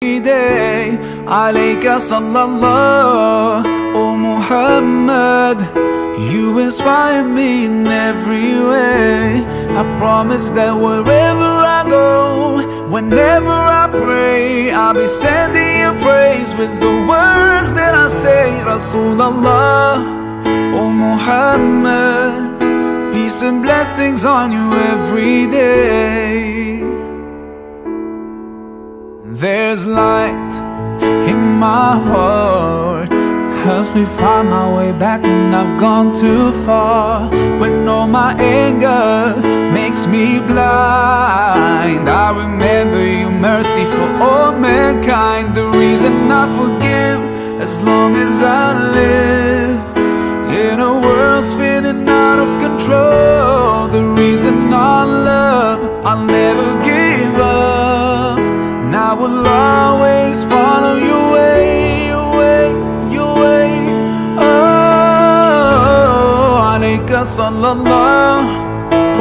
every day. Alayka sallallah, O Muhammad. You inspire me in every way. I promise that wherever I go, whenever I pray, I'll be sending you praise with the words that I say. Rasulallah, O Muhammad, peace and blessings on you every day. There's light in my heart, helps me find my way back when I've gone too far. When all my anger makes me blind, I remember your mercy for all mankind. The reason I forgive as long as I live in a world spinning out of control. The reason I love, I'll never give up. And I will always follow your way, your way, your way. Oh, alayka sallallah,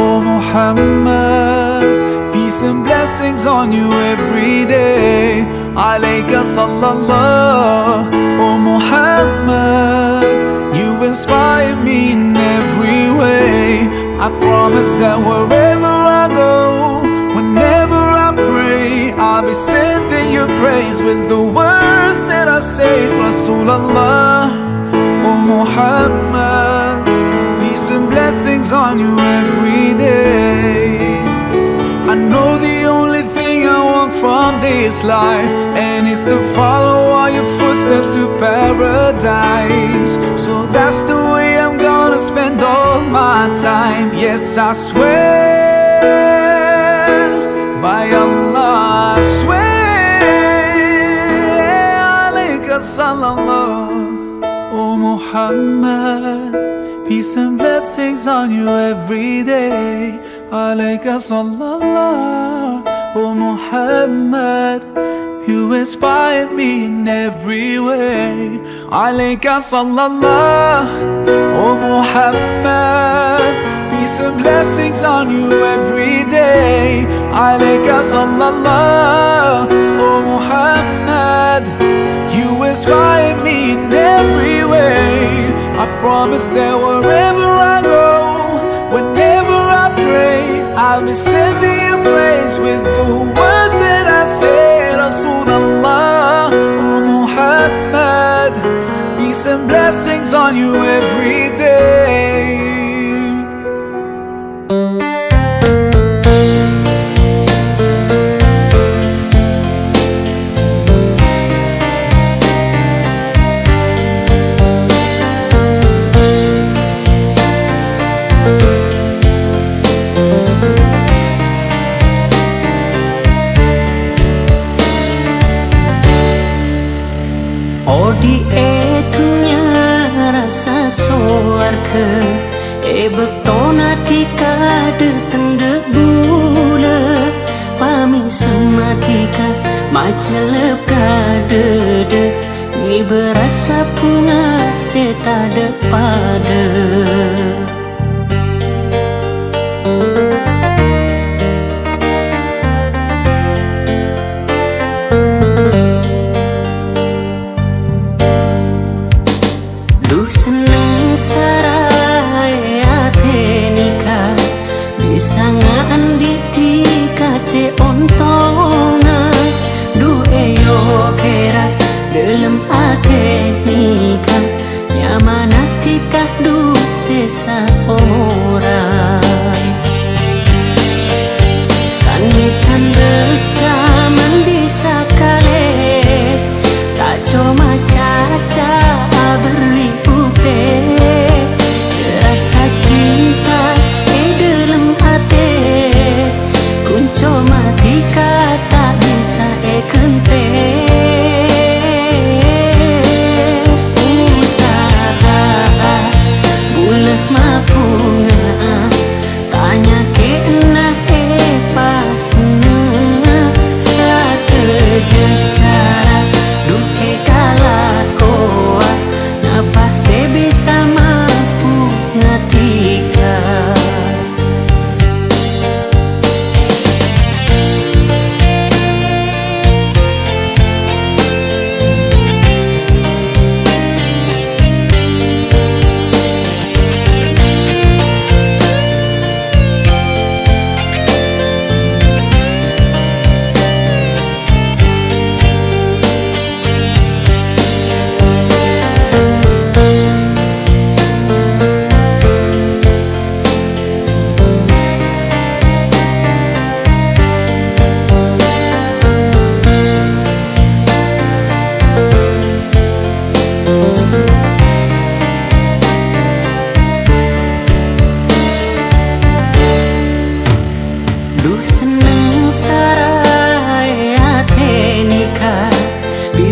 O Muhammad, peace and blessings on you every day. Alayka sallallah, O Muhammad, you inspire me in every way. I promise that wherever I go, whenever I pray, I'll be sending you praise with the words that I say. Rasulallah, O Muhammad, peace and blessings on you every day. I know the only thing I want from this life, and it's to follow all your footsteps to paradise. So that's the way I'm gonna spend all my time. Yes, I swear, by Allah I swear. Alayka sallallah, O Muhammad, peace and blessings on you every day. Alayka sallallah, O Muhammad, you inspire me in every way. Alayka sallallah, O Muhammad, peace and blessings on you every day. Alayka sallallah, O Muhammad, you inspire me in every way. I promise that wherever I go, whenever I pray, I'll be sending you praise with the words that I say. Rasulallah, O Muhammad, peace and blessings on you every day. Betona tika de tende bula pami sematika macelep kade ni berasa punga setada pada.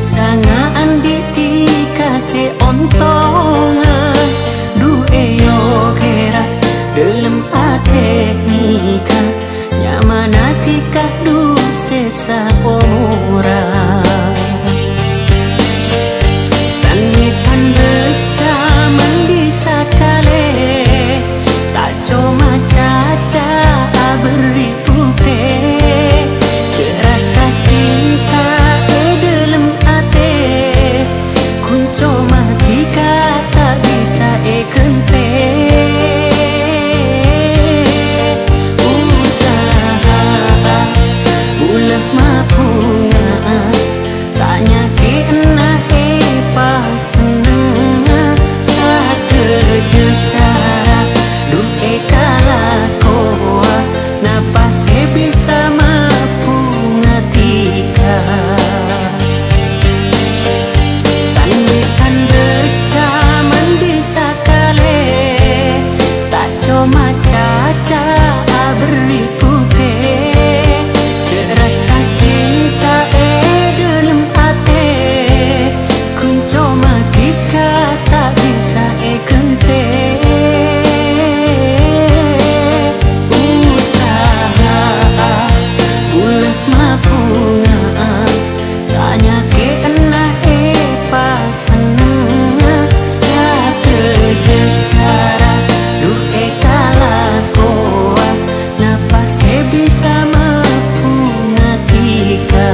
Sangaan ditika ce ontongan du eyo kera dalam ate nika nyamanatika du sesa omura san beca mendisa kale tak cuma caca beri putih rasa cinta dalam ate kunco matika tak bisa kente usaha ulah mapunga tanya kena pas seneng saat kerja cara duke kala koa napas bisa mampu ngatika san beca mendisa kale tak cuma caca beri putih serasa cinta dalam ate kunco matika tak bisa kente usaha ulah mapunga tanya kena pas seneng saat kerja cara duke kala koa napas bisa mampu ngatika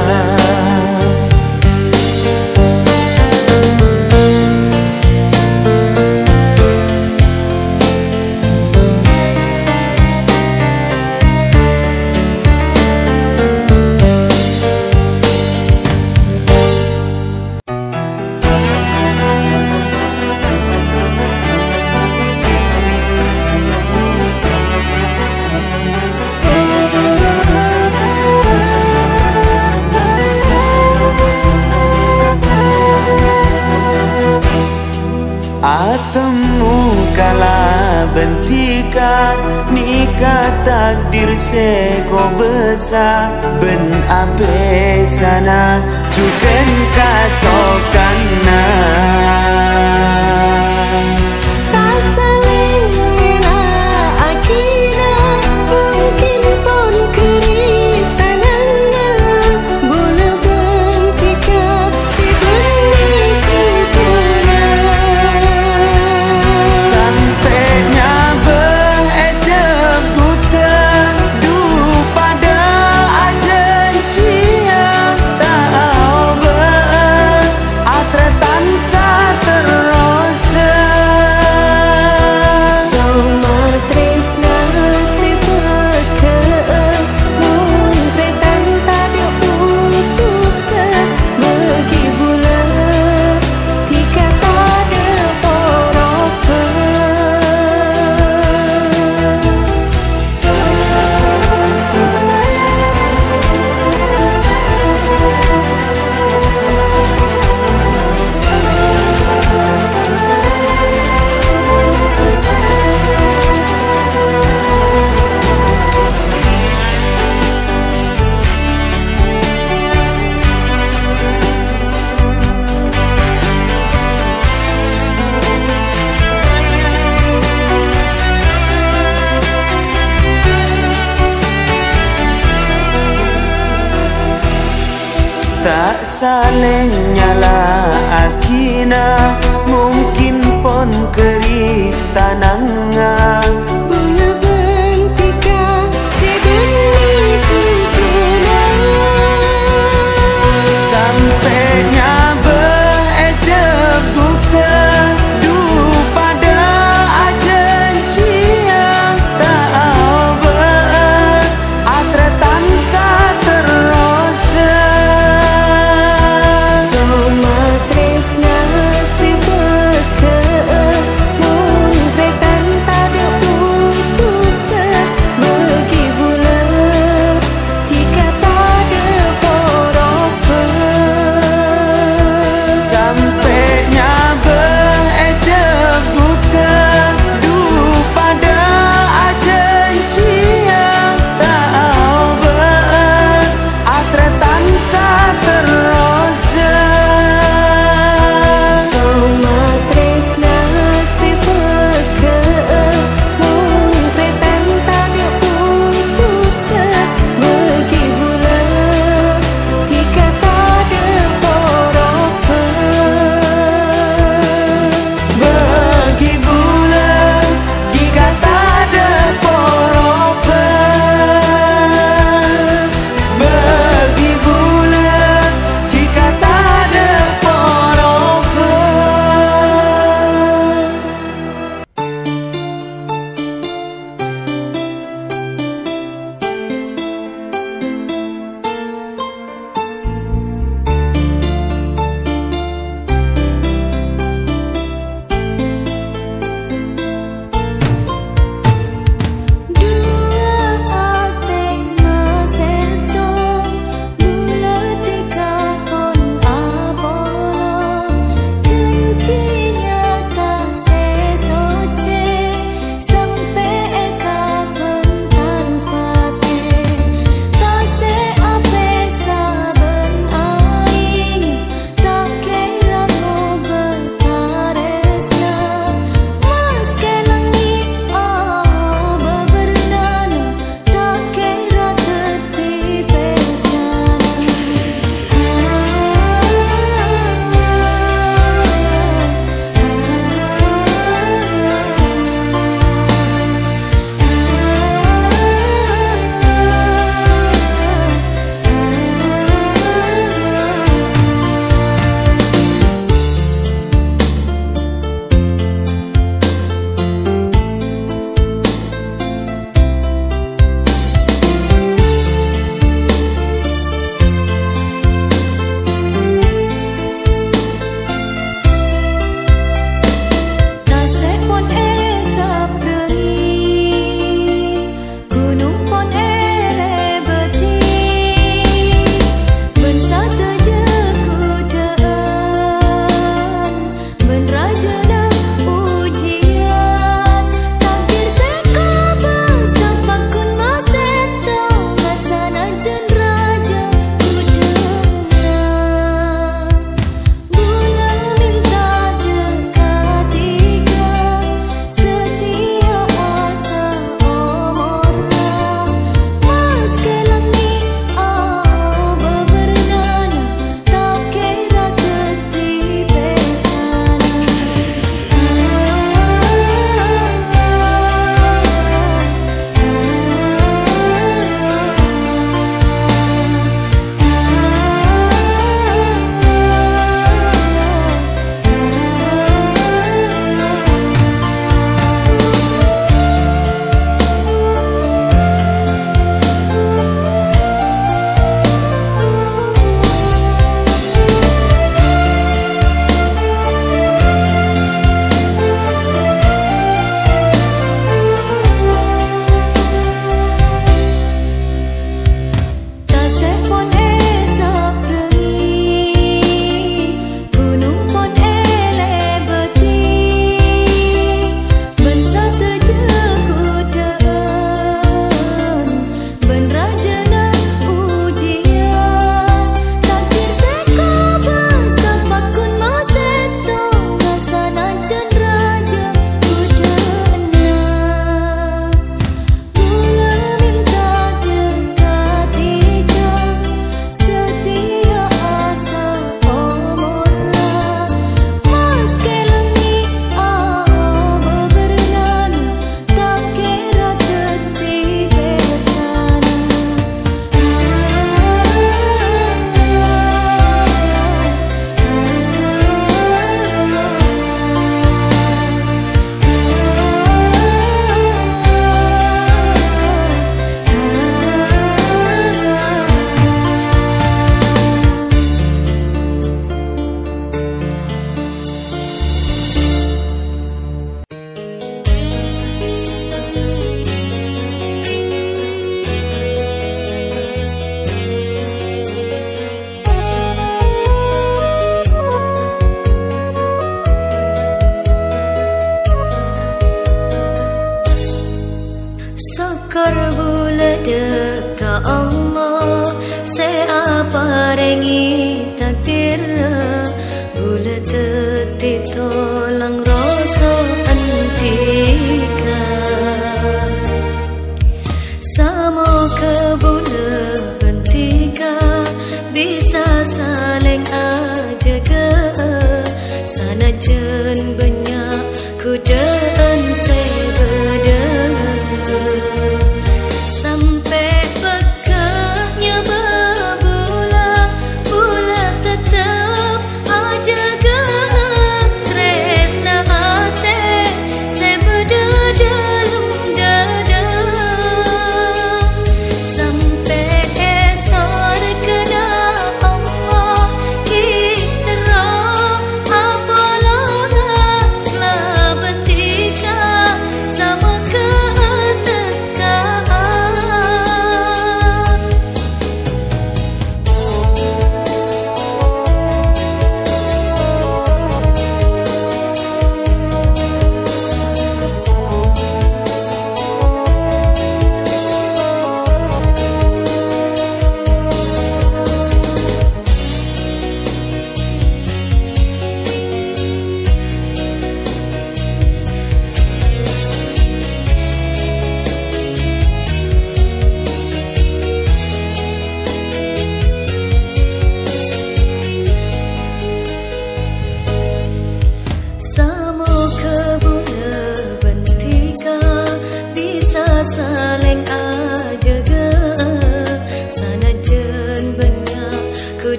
Atemu kala bentika nikah takdir seko besar ben ape sana cuken kasokana tak saling nyala akina mungkin pon keris tananga bunga bentika sebeni cucuna sampai nyabe bukan du pada ajen ciang tak ber atretan sa terus cuma tresna sebeke mun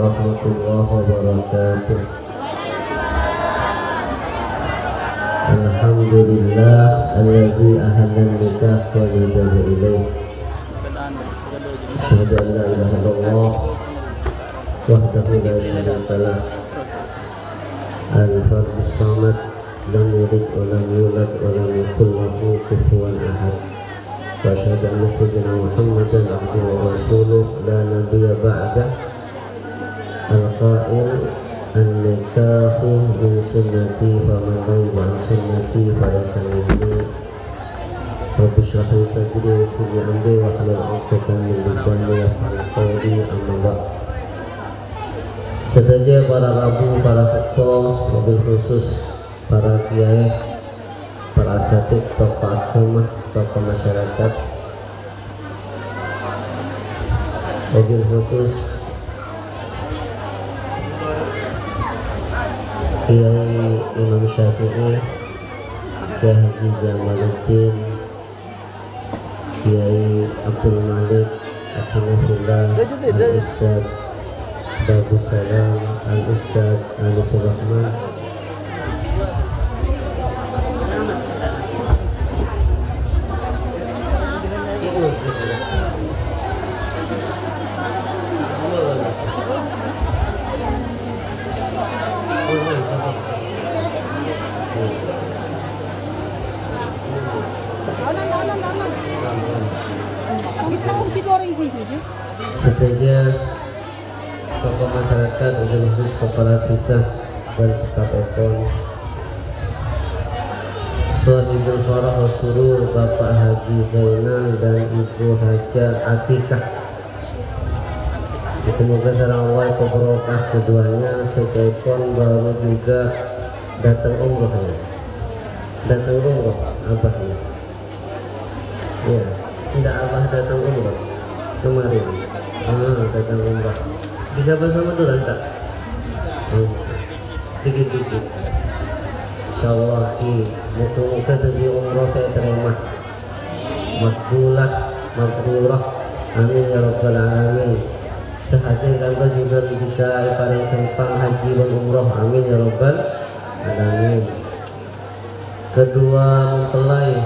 warahmatullahi wabarakatuh. Alhamdulillah alladzi ahalla nikah wa yudaba ilaih. Asyhadu an la ilaha illallah wahdahu la syarika lah. Al-Fardus Samad lam yalid wa lam yulad wa lam yakul lahu kufuwan ahad. Wa asyhadu anna sayyidina Muhammadan abduhu wa rasuluh la nabiyya ba'dah. Al-Qa'il an-nikahu min sunnati faman raghiba an sunnati falaysa minni. Rabbi shrah li sadri wa yassir li amri wahlul 'uqdatam min lisani yafqahu qawli. Amma ba'd. Sesaja para rabu, para sepuh, mobil khusus para kiai, para asatid, tokoh agama, tokoh masyarakat, mobil khusus Kiai Imam Syafi'i, Kiai Haji Jamaluddin, Kiai Abdul Malik Akinahullah, Al-Ustaz Babu Salam, Al-Ustaz Ali Surahman, sesaja tokoh masyarakat, khusus kepala desa dan staf ekon, Shahidul Farah wa Surur Bapak Haji Zainal dan Ibu Haja Atikah. Semoga sarawai keberkah keduanya. Seekon baru juga datang umrohnya, datang umroh abahnya. Ya, tidak abah datang umroh kemarin. Datang umroh. Bisa bersama dulu tak? Dikit-dikit. Insyaallah muka-muka tadi umroh saya terima makbulah, makburah. Amin ya rabbal alamin. Sehatnya tambah juga bisa paling tempang haji dan umroh. Amin ya rabbal alamin. Kedua mempelai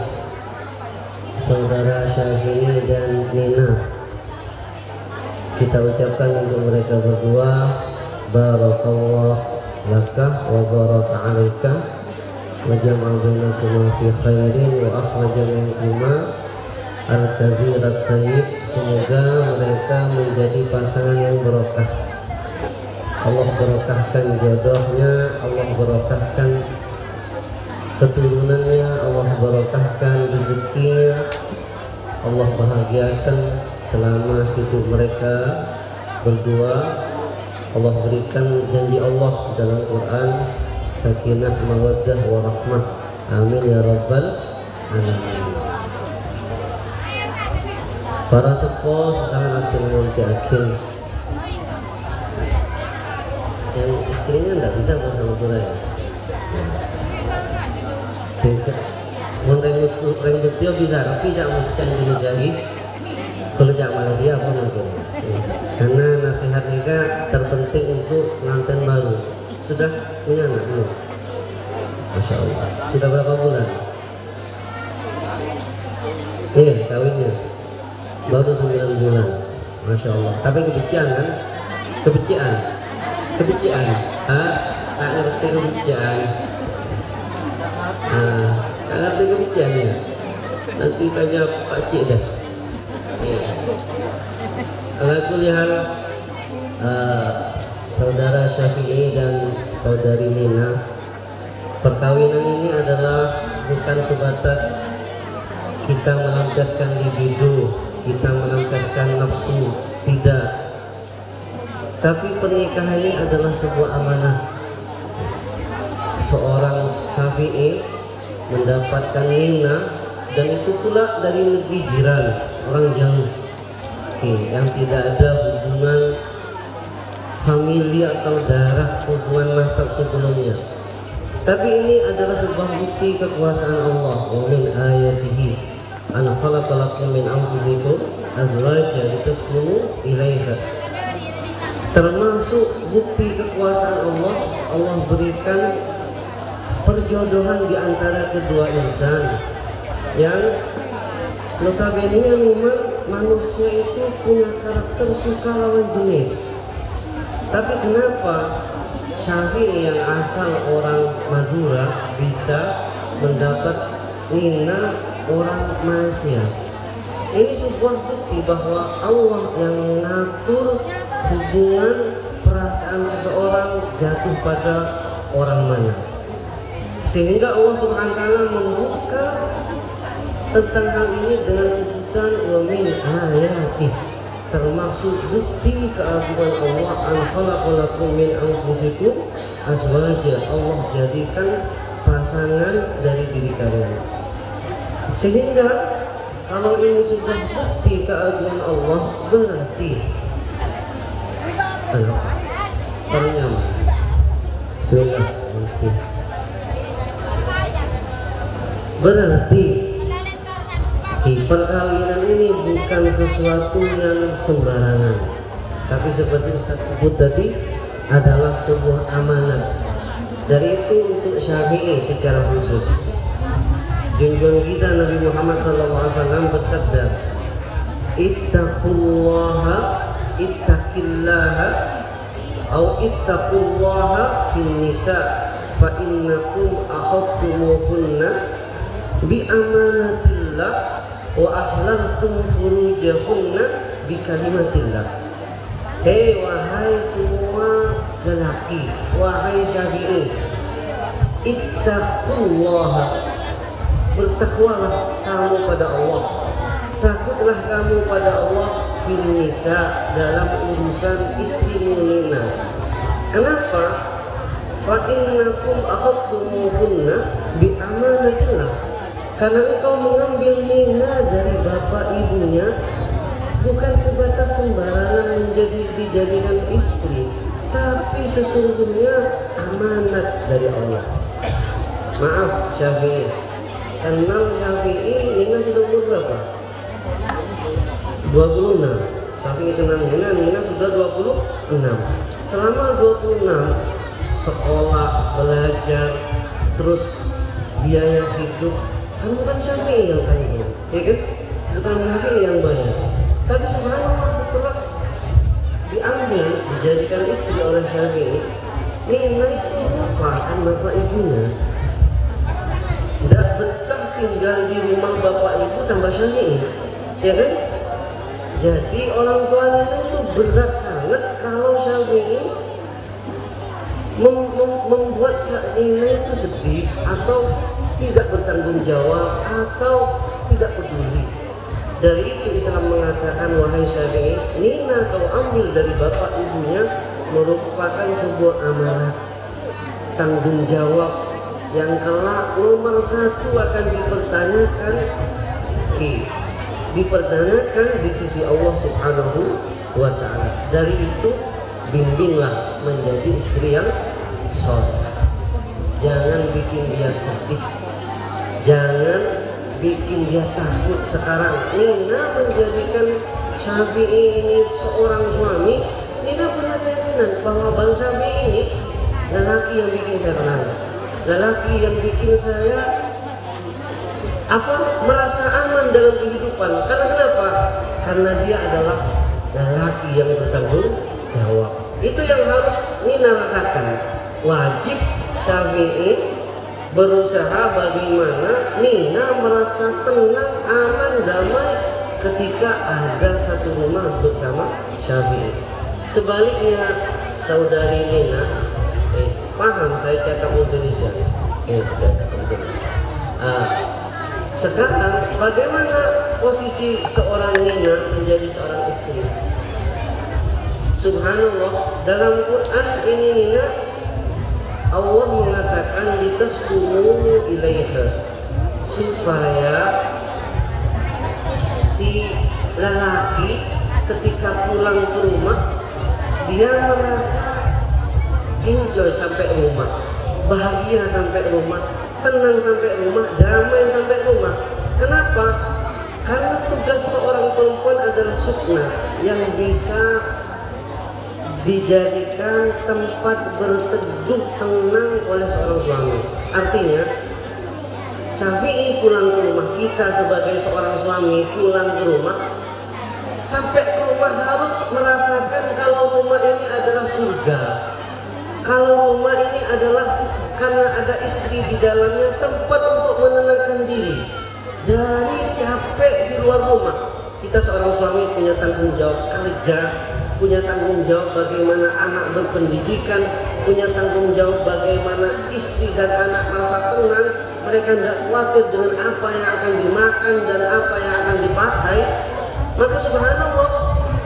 saudara Syafi'i dan Nina, kita ucapkan untuk mereka berdua barakallah laka wa baraka alaika wa jama'a bainakuma fi khairin wa akhraja minkuma al-kazirat tayyib. Semoga mereka menjadi pasangan yang barokah. Allah barokahkan jodohnya, Allah barokahkan keturunannya, Allah barokahkan rezekinya, Allah bahagiakan selama hidup mereka berdua. Allah berikan janji Allah dalam Quran, sakinah, mawaddah, warahmah. Amin ya rabbal alamin. Para sepuh sesangat akin yang istrinya tidak bisa bersama kita ya. Orang betul bisa, tapi jangan mau Indonesia lagi. Kalau jangan Malaysia apa mungkin. Karena nasihat nikah terpenting untuk pengantin baru. Sudah punya anak belum? Masya Allah. Sudah berapa bulan? Kawinnya baru 9 bulan. Masya Allah. Tapi kebencian kan? Kebencian. Tak ngerti kebencian. Tak ngerti kebencian ya. Nanti tanya Pak Cik dah. Aku lihat saudara Syafi'i dan saudari Nina, perkawinan ini adalah bukan sebatas kita melampiaskan libido, kita melampiaskan nafsu, tidak. Tapi pernikahan ini adalah sebuah amanah. Seorang Syafi'i mendapatkan Nina, dan itu pula dari negeri jiran, orang jauh, yang tidak ada hubungan famili atau darah, hubungan nasab sebelumnya. Tapi ini adalah sebuah bukti kekuasaan Allah. Wa min ayatihi an khalaqa lakum min anfusikum azwajan litaskunu ilaiha. Termasuk bukti kekuasaan Allah, Allah berikan perjodohan di antara kedua insan yang notabene memang manusia itu punya karakter suka lawan jenis. Tapi kenapa Syafi'i yang asal orang Madura bisa mendapat Nina orang Malaysia? Ini sebuah bukti bahwa Allah yang mengatur hubungan perasaan seseorang jatuh pada orang mana. Sehingga Allah Subhanahu wa taala membuka tentang hal ini dengan sebutan wa min ayati, termasuk bukti keagungan Allah an khalaqalakum min anfusikum azwaja, Allah jadikan pasangan dari diri kalian. Sehingga kalau ini sudah bukti keagungan Allah, berarti ternyata sudah mungkin. Berarti perkawinan ini bukan sesuatu yang sembarangan, tapi seperti Ustaz sebut tadi adalah sebuah amanat. Dari itu untuk Syafi'i secara khusus, junjungan kita Nabi Muhammad SAW bersabda, ittaqullaha ittaqillaha atau ittaqullaha fin nisa fa innakum akhadtumuhunna bi amanatillah wa ahlaltum furujahunna bi kalimatillah. Hei wahai semua lelaki, wahai Syafi'i, ittaqullaha, bertakwalah kamu pada Allah, takutlah kamu pada Allah fil nisa, dalam urusan istrimu Nina. Kenapa? Fa innakum akhadtumuhunna bi amanatillah, karena engkau mengambil Nina dari bapak ibunya bukan sebatas sembarangan dijadikan istri, tapi sesungguhnya amanat dari Allah. Maaf Syafi'i, kenal Syafi'i, Nina sudah umur berapa? 26. Syafi'i kenal Nina, Nina sudah 26. Selama 26 sekolah, belajar, terus biaya hidup, kan bukan Syafi'i yang tanggung, ya kan? Bukan Syafi'i yang bayar. Tapi subhanallah, setelah diambil, dijadikan istri oleh Syafi'i, Nina itu lupakan bapak ibunya. Tidak betah tinggal di rumah bapak ibu tambah Syafi'i, ya kan? Jadi orang tua Nina itu berat sangat kalau Syafi'i membuat Nina itu sedih atau tidak bertanggung jawab atau tidak peduli. Dari itu Islam mengatakan, wahai Syafi'i, Nina kau ambil dari bapak ibunya merupakan sebuah amanat, tanggung jawab yang kelak nomor satu akan dipertanyakan di sisi Allah Subhanahu wa ta'ala. Dari itu bimbinglah menjadi istri yang soleh. Jangan bikin dia sedih, jangan bikin dia takut. Sekarang Nina menjadikan Syafi'i ini seorang suami. Nina punya keyakinan bahwa Bang Syafi'i ini lelaki yang bikin saya tenang, lelaki yang bikin saya merasa aman dalam kehidupan. Karena kenapa? Karena dia adalah lelaki yang bertanggung jawab. Itu yang harus Nina rasakan. Wajib Syafi'i berusaha bagaimana Nina merasa tenang, aman, damai ketika ada satu rumah bersama Syafi'i. Sebaliknya saudari Nina, paham saya cakap Indonesia? Sekarang bagaimana posisi seorang Nina menjadi seorang istri? Subhanallah, dalam Quran ini Nina, Allah mengatakan litaskunu ilaiha, supaya si lelaki ketika pulang ke rumah dia merasa enjoy sampai rumah, bahagia sampai rumah, tenang sampai rumah, damai sampai rumah. Kenapa? Karena tugas seorang perempuan adalah sukna yang bisa dijadikan tempat berteduh tenang oleh seorang suami. Artinya Syafi'i pulang ke rumah, kita sebagai seorang suami pulang ke rumah, sampai ke rumah harus merasakan kalau rumah ini adalah surga, kalau rumah ini adalah karena ada istri di dalamnya tempat untuk menenangkan diri dari capek di luar rumah. Kita seorang suami punya tanggung jawab kerja, punya tanggung jawab bagaimana anak berpendidikan, punya tanggung jawab bagaimana istri dan anak merasa tenang, mereka tidak khawatir dengan apa yang akan dimakan dan apa yang akan dipakai. Maka subhanallah,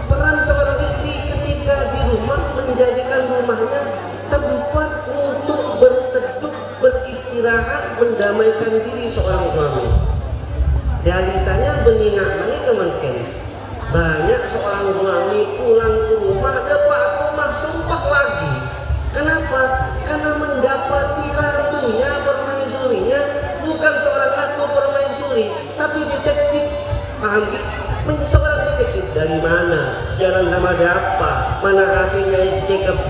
peran seorang istri ketika di rumah menjadikan rumahnya tempat untuk berteduh, beristirahat, mendamaikan diri seorang suami. Realitanya beningat menikah mungkin banyak seorang suami pulang ke rumah, dapat rumah sumpah lagi. Kenapa? Karena mendapati ratunya permaisurinya bukan seorang ratu permaisuri, tapi detektif. Paham? Seorang detektif dari mana? Jalan sama siapa? Mana apinya DKP?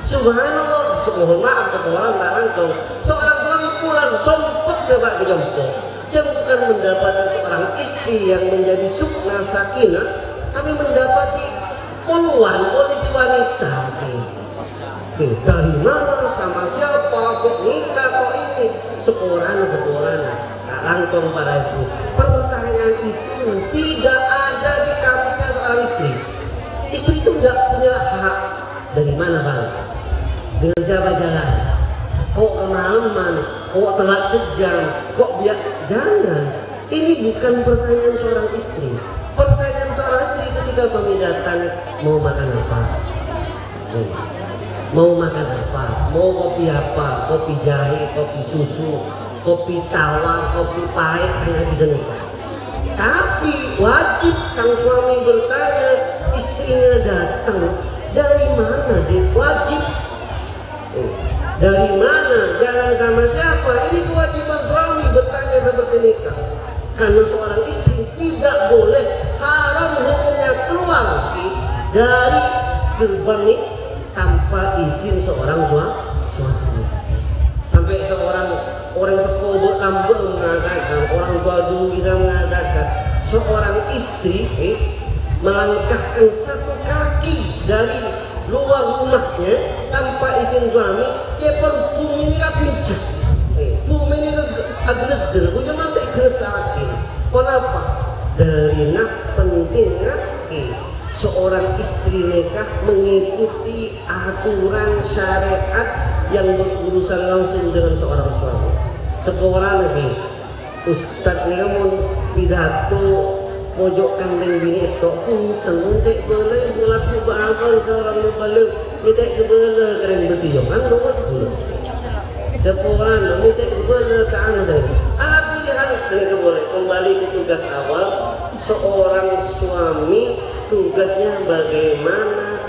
Subhanallah, mohon maaf seorang langsung. Seorang suami pulang sumpah dapat kejemput. Bukan mendapati seorang istri yang menjadi sukna sakinah, tapi mendapati puluhan polisi wanita. Dari mana, sama siapa, kok nikah, kok ini, sekoran. Nah, langsung pada itu. Pertanyaan itu tidak ada di kamusnya seorang istri. Istri itu tidak punya hak. Dari mana bang? Dengan siapa jalan? Kok kemalaman? Kok telat sejam? Kok biar? Jangan. Ini bukan pertanyaan seorang istri. Pertanyaan seorang istri ketika suami datang, mau makan apa? Mau makan apa? Mau kopi apa? Kopi jahe, kopi susu, kopi tawar, kopi pahit, hanya bisa nikah. Tapi wajib sang suami bertanya, istrinya datang, dari mana dia? Wajib. Dari mana? Jalan sama siapa? Ini kewajiban suami bertanya seperti nikah. Karena seorang istri tidak boleh, haram hukumnya keluar dari gerbang ini tanpa izin seorang suami. Sampai seorang orang sekolah tambah mengatakan, orang tua dulu kita mengatakan, seorang istri melangkahkan satu kaki dari luar rumahnya tanpa izin suami, dia bumi ini kan pincus, bumi ini agak deg, punya mati kesakin. Kenapa? Dari nak pentingnya seorang istri nikah mengikuti aturan syariat yang berurusan langsung dengan seorang suami. Seorang lagi, Ustadz ini kamu pidato pojokkan dengan bini itu punten untuk boleh melaku ba'amal seorang mubalik minta kebela keren bertiyong kan ruwet dulu seorang minta kebela ke anu saya ala pilihan saya boleh kembali ke tugas awal. Seorang suami tugasnya bagaimana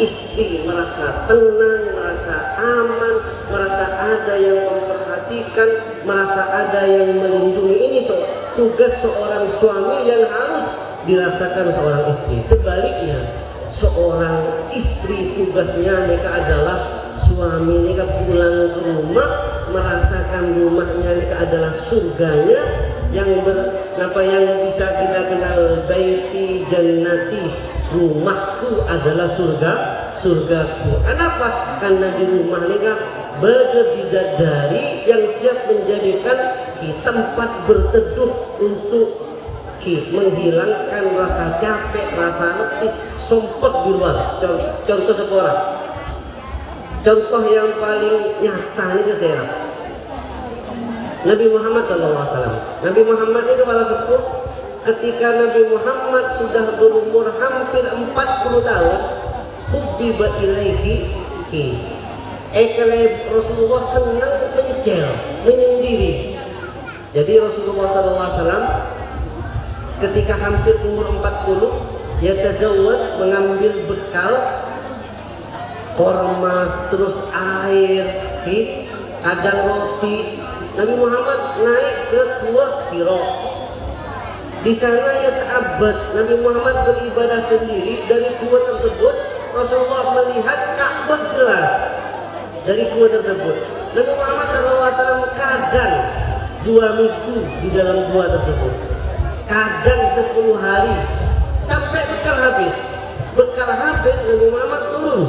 istri merasa tenang, merasa aman, merasa ada yang memperhatikan, merasa ada yang melindungi. Ini tugas seorang suami yang harus dirasakan seorang istri. Sebaliknya, seorang istri tugasnya nikah adalah suami nikah pulang ke rumah merasakan rumahnya nikah adalah surganya yang bisa kita kenal baiti jannati, rumahku adalah surgaku. Kenapa? Karena di rumah nikah ada bidadari yang siap menjadikan tempat berteduh untuk menghilangkan rasa capek, rasa letih, sumpah di luar. Contoh seorang, contoh yang paling nyata ini saya Nabi Muhammad SAW. Nabi Muhammad ini kepala sepuh. Ketika Nabi Muhammad sudah berumur hampir 40 tahun, hubbiba ilaihi Rasulullah senang menyendiri. Jadi Rasulullah SAW ketika hampir umur 40, ya tazawwad, mengambil bekal korma, terus air, kadang roti. Nabi Muhammad naik ke Gua Hira. Di sana ya ta'abbad, Nabi Muhammad beribadah sendiri. Dari gua tersebut Rasulullah melihat Ka'bah jelas dari gua tersebut. Nabi Muhammad SAW kadang 2 minggu di dalam gua tersebut, kadang 10 hari sampai bekal habis. Bekal habis Nabi Muhammad turun.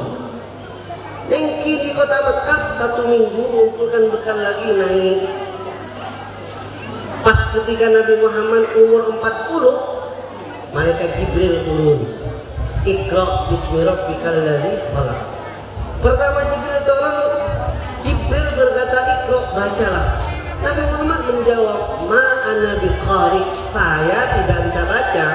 Engki di kota Mekah 1 minggu mengumpulkan bekal lagi naik. Pas ketika Nabi Muhammad umur 40, malaikat Jibril turun. Iqra bismi rabbikal ladzi khalaq. Pertama Jibril berkata, Iqra, bacalah. Nabi Muhammad menjawab, ma ana biqari, saya tidak bisa baca.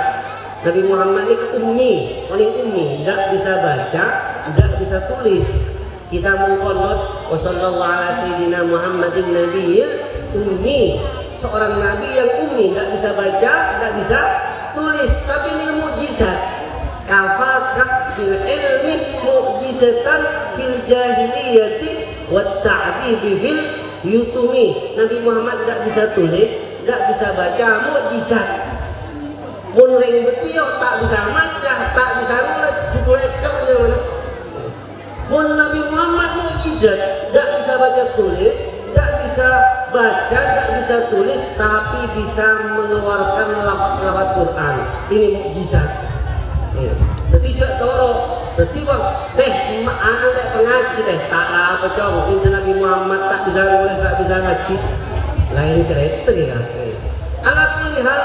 Nabi Muhammad ini ummi, paling ummi, tidak bisa baca, tidak bisa tulis. Kita mengkonot wassallallahu ala sayyidina Muhammadin nabiyil ummi, seorang nabi yang ummi, tidak bisa baca, tidak bisa tulis. Tapi ini mukjizat. Kafakah bil ilmi mukjizatan fil jahiliyati wat ta'dibi fil yutumi. Nabi Muhammad tidak bisa tulis, tidak bisa baca, mukjizat. Mun ring betio tak bisa baca, tak bisa nulis, dibolehkan mana? Mun Nabi Muhammad mukjizat, tidak bisa baca tulis, tidak bisa baca, tidak bisa tulis, tapi bisa mengeluarkan lafaz-lafaz Quran. Ini mukjizat. Jadi tidak toro, jadi bang, anak tak pengaji deh, tak apa coba. Mungkin Nabi Muhammad tak bisa nulis, tak bisa ngaji, lain cerita ya. Anak melihat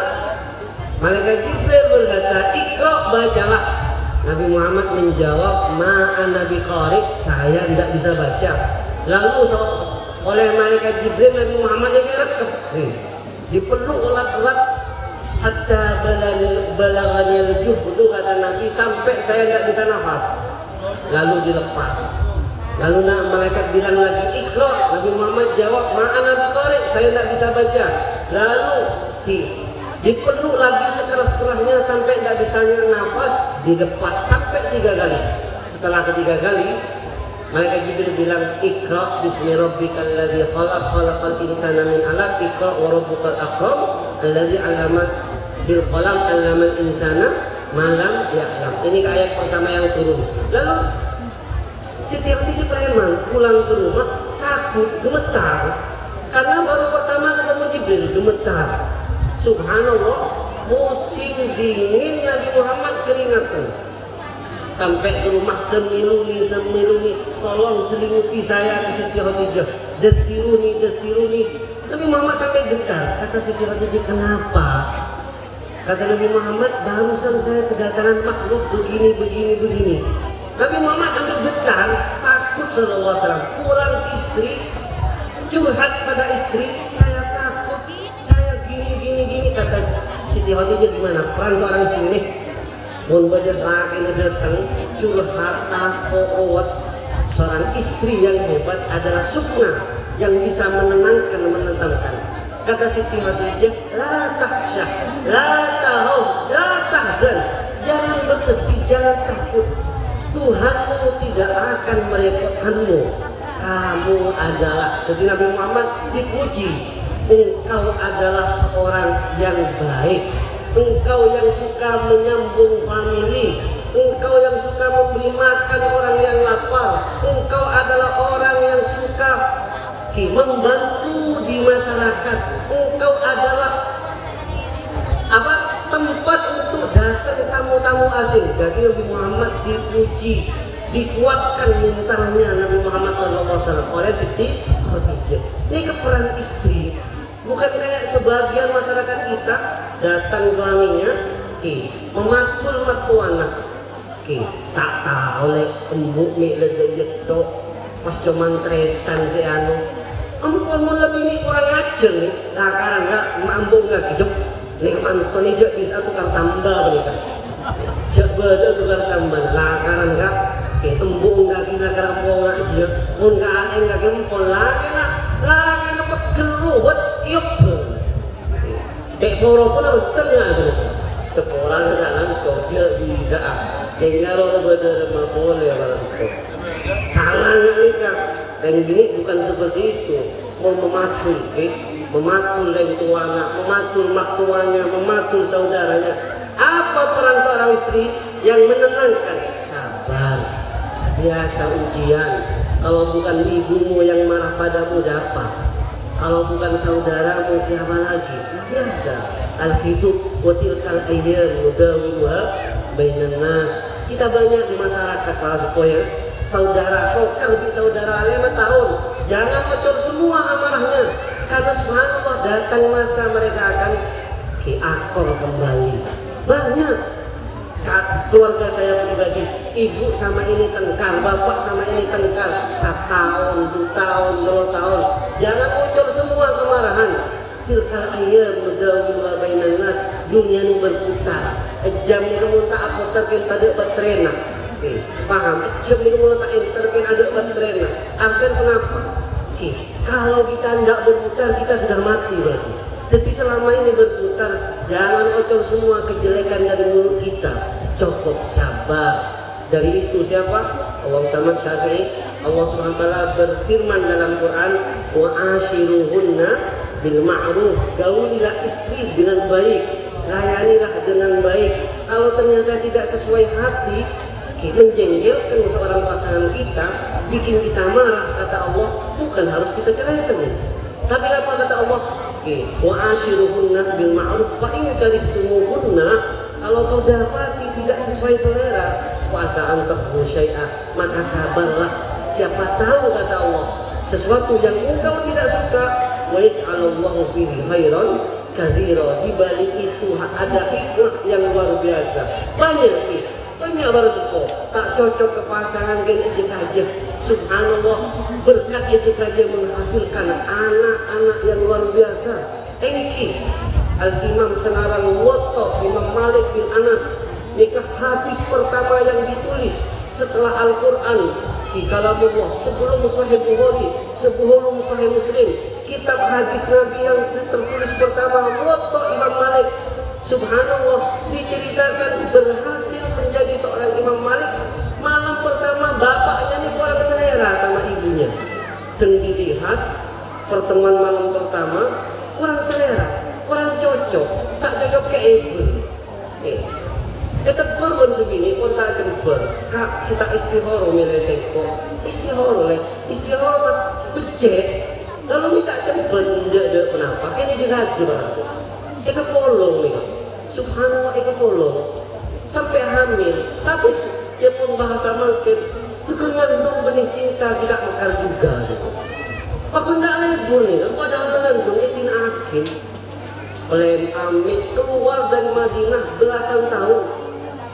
malaikat Jibril berkata, Iqra, bacalah. Nabi Muhammad menjawab, ma ana biqari, saya tidak bisa baca. Lalu oleh malaikat Jibril Nabi Muhammad yang rekep, dipeluk erat-erat, hatta balagani al-juhdu, kata Nabi, sampai saya tidak bisa nafas. Lalu dilepas. Lalu malaikat bilang lagi, Iqra. Nabi Muhammad jawab, ma ana biqari, saya tidak bisa baca. Lalu dipeluk lagi sekeras-kerasnya sampai tidak bisa nafas, dilepas sampai 3 kali. Setelah ketiga kali, malaikat Jibril bilang, Iqra bismi rabbikal ladzi khalaq, khalaqal insana min 'alaq, Iqra wa rabbukal akram alladzi 'allama bil qalam 'allamal insana ma lam ya'lam. Ini ayat pertama yang turun. Lalu Siti Khadijah preman pulang ke rumah takut, gemetar, karena baru pertama ketemu Jibril, gemetar. Subhanallah, musim dingin Nabi Muhammad keringatan. Sampai ke rumah semiluni, tolong selimuti saya ke Siti Khadijah, dathiruni. Nabi Muhammad sampai getar. Kata Siti Khadijah, kenapa? Kata Nabi Muhammad, barusan saya kedatangan makhluk begini. Nabi Muhammad sampai getar, takut sallallahu alaihi wasallam. Pulang istri, curhat pada istri, saya takut, saya gini. Kata Siti Khadijah, gimana peran seorang istri ini? Mun badan laki datang curhat kuat, seorang istri yang hebat adalah sukna, yang bisa menenangkan. Kata Siti Khadijah, la tahsyah, la tahau, la tahzan, jangan bersedih, jangan takut. Tuhanmu tidak akan merepotkanmu. Kamu adalah, jadi Nabi Muhammad dipuji, engkau adalah seorang yang baik. Engkau yang suka menyambung famili, engkau yang suka memberi makan orang yang lapar, engkau adalah orang yang suka membantu di masyarakat, engkau adalah tempat untuk datang tamu-tamu asing. Jadi Nabi Muhammad dipuji, dikuatkan mentalnya Nabi Muhammad SAW oleh Siti Khadijah. Ini keperan istri. Bukan kayak sebagian masyarakat kita datang suaminya, mematul matuana, tak tahu le embuk mi ledek dok, pas cuman tretan si anu, ampun mau lebih ni kurang ajar nih, nah karena nggak mampu nggak hidup, nih ampun ini jadi bisa tukar tambah mereka, coba tukar tambah, nah karena nggak, embuk nggak kira karena mau nggak aja, mau nggak ada nggak kempol lagi nak keruat iup poro pun betul sekolah dalam kerja bisa tinggal orang berdua boleh kalau sekolah salah nikah dan gini bukan seperti itu. Mau mematul yang tuanya, mematul maktuanya, mematul saudaranya. Apa peran seorang istri yang menenangkan? Sabar. sabar. Biasa ujian. Kalau bukan ibumu yang marah padamu siapa? Kalau bukan saudaramu siapa lagi? Biasa. Al-hidup wa tilkal ayyam nudawiluha bainan nas. Kita banyak di masyarakat para sepoya, saudara sokang di saudara 5 tahun. Jangan bocor semua amarahnya. Karena subhanallah datang masa mereka akan akor kembali. Banyak keluarga saya pribadi, ibu sama ini tengkar, bapak sama ini tengkar, 1 tahun, 2 tahun, 2 tahun. Jangan bocor semua kemarahan. Tilkal ayyam nudawiluha bainan nas. Dunia ini berputar. Jam ini kamu tak apa terken ada baterena. Paham? Jam ini kamu tak terken ada baterena. Artinya kenapa? Kalau kita tidak berputar, kita sudah mati berarti. Jadi selama ini berputar, jangan ocor semua kejelekan dari mulut kita. Cukup sabar. Dari itu siapa? Allah sama Syafi'i. Allah SWT berfirman dalam Quran, wa ashiruhunna bil ma'ruf. Gaulilah istri dengan baik, layanilah dengan baik. Kalau ternyata tidak sesuai hati, menjengkelkan seorang pasangan kita, bikin kita marah, kata Allah, bukan harus kita ceraikan. Tapi apa kata Allah? Wa ashiruhunna bil ma'ruf fa in karihtumuhunna. Kalau kau dapati tidak sesuai selera, puasaan takhu syai'ah, maka sabarlah. Siapa tahu kata Allah sesuatu yang engkau tidak suka, wa yaj'alallahu fihi khairan katsira. Di balik itu ada hikmah yang luar biasa. Banyak bersyukur. Tak cocok ke pasangan gini aja. Subhanallah, berkat itu saja menghasilkan anak-anak yang luar biasa. Engki Al-Imam Senarang Muwatta Imam Malik bin Anas, nikah hadis pertama yang ditulis setelah Al-Quran di kalamullah, sebelum Sahih Bukhari, sebelum Sahih Muslim. Kitab hadis Nabi yang tertulis pertama Muwatta Imam Malik. Subhanallah, diceritakan berhasil menjadi seorang Imam Malik. Malam pertama bapaknya ini kurang selera sama ibunya. Dan dilihat pertemuan malam pertama kurang selera, kurang cocok, tak cocok ke ibu. Tetap korban segini pun tak cember. Kak, kita istihoro milih seko. Istihoro becek. Lalu minta cember, tidak kenapa? Ini dihaji berarti. Kita polong nih, subhanallah, kita polong sampai hamil. Tapi dia pun bahasa makin itu mengandung benih cinta tidak mekar juga. Aku tidak lebih nih, padahal mengandung itu akhir. Oleh Amit keluar dari Madinah belasan tahun,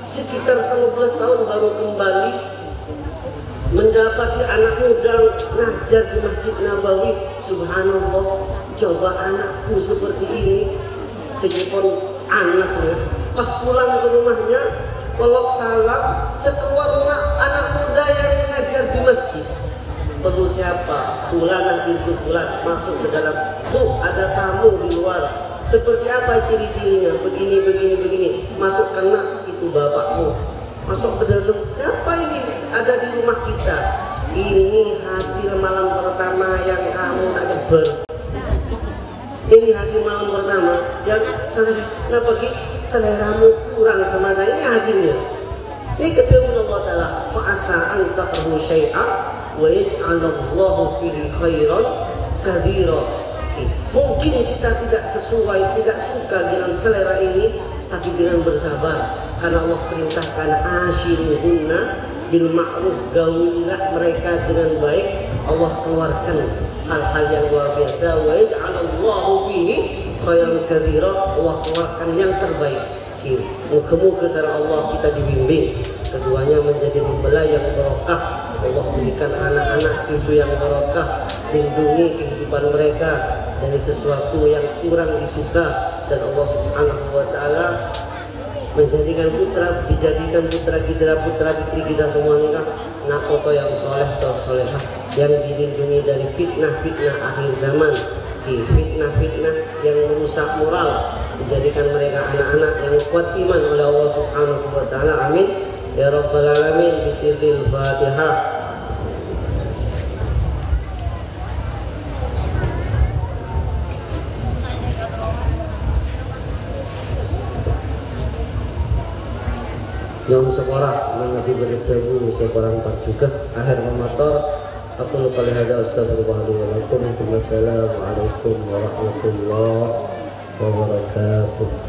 sekitar 15 tahun baru kembali mendapati anak muda ngajar di Masjid Nabawi. Subhanallah, coba anakku seperti ini. Sejipun Anas pas pulang ke rumahnya, pelok salam, sekeluar anak muda yang ngajar di masjid. Perlu siapa? Fulan bintu Fulan masuk ke dalam. Bu, ada tamu di luar. Seperti apa ciri-cirinya? Begini. Masuk karena itu bapakmu. Masuk ke dalam. Siapa ini? Ada di rumah kita. Ini hasil malam pertama yang kamu tak jeber. Ini hasil malam pertama yang seleramu kurang sama saya. Ini hasilnya. Ini ketemu Allah Ta'ala. Fa'asa anta tahu syai'ah wa yaj'alallahu fihi khairan katsira. Mungkin kita tidak sesuai, tidak suka dengan selera ini, tapi dengan bersabar. Karena Allah perintahkan ashiruhunna bil ma'ruf, gaulilah mereka dengan baik. Allah keluarkan hal-hal yang luar biasa. Wa yaj'alallahu fihi khairan katsira. Allah keluarkan yang terbaik. Muka-muka secara Allah kita dibimbing, keduanya menjadi membelah yang barokah. Allah berikan anak-anak itu yang barokah, lindungi kehidupan mereka dari sesuatu yang kurang disuka, dan Allah Subhanahu wa Ta'ala dijadikan putra putri kita semua nikah anak foto yang soleh atau solehah, yang dilindungi dari fitnah-fitnah akhir zaman, fitnah-fitnah yang merusak moral, dijadikan mereka anak-anak yang kuat iman oleh Allah Subhanahu wa Ta'ala. Amin ya rabbal alamin. Bismillahirrahmanirrahim. Fatihah. Yang pun seorang Nabi bercebu seorang juga akhir motor aku lupa lihat astagfirullahaladzim. Wassalamualaikum warahmatullahi wabarakatuh.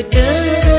cucu